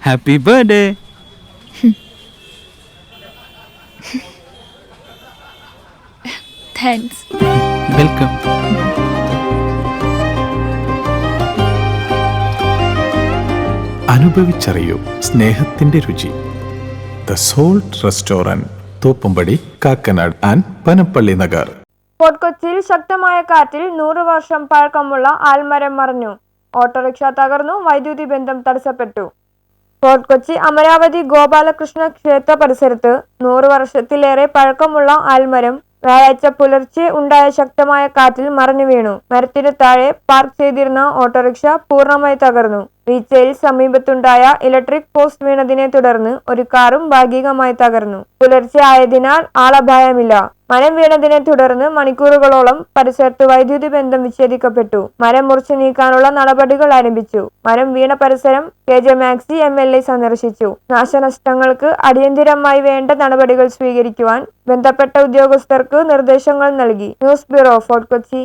Happy birthday. Thanks. Welcome. അനുഭവിച്ചറിയൂ സ്നേഹത്തിന്റെ രുചി. The salt restaurant, Thoppumpady, Kakkanad and Panampilly Nagar. Fort കൊച്ചിയിൽ ശക്തമായ കാറ്റിൽ 100 വർഷം പഴക്കമുള്ള ആൽമരം മറിഞ്ഞു. ഓട്ടോറിക്ഷ തകർന്നു, വൈദ്യുതി ബന്ധം തടസ്സപ്പെട്ടു. ഫോർട്ട് കൊച്ചി അമരാവതി ഗോപാലകൃഷ്ണ ക്ഷേത്ര പരിസരത്ത് 100 വർഷത്തിലേറെ പഴക്കമുള്ള ആൽമരം വ്യാഴാഴ്ച പുലർച്ചെ ഉണ്ടായ ശക്തമായ കാറ്റിൽ മറിഞ്ഞു വീണു. മരത്തിനു താഴെ പാർക്ക് ചെയ്തിരുന്ന ഓട്ടോറിക്ഷ പൂർണ്ണമായി തകർന്നു. വീഴ്ചയിൽ സമീപത്തുണ്ടായ ഇലക്ട്രിക് പോസ്റ്റ് വീണതിനെ തുടർന്ന് ഒരു കാറും ഭാഗികമായി തകർന്നു. പുലർച്ചെ ആയതിനാൽ ആളപായമില്ല. മരം വീണതിനെ തുടർന്ന് മണിക്കൂറുകളോളം പരിസരത്ത് വൈദ്യുതി ബന്ധം വിച്ഛേദിക്കപ്പെട്ടു. മരം മുറിച്ചു നീക്കാനുള്ള നടപടികൾ ആരംഭിച്ചു. മരം വീണ പരിസരം KJ മാക്സി MLA സന്ദർശിച്ചു. നാശനഷ്ടങ്ങൾക്ക് അടിയന്തിരമായി വേണ്ട നടപടികൾ സ്വീകരിക്കുവാൻ ബന്ധപ്പെട്ട ഉദ്യോഗസ്ഥർക്ക് നിർദ്ദേശങ്ങൾ നൽകി. News bureau, fort Kochi.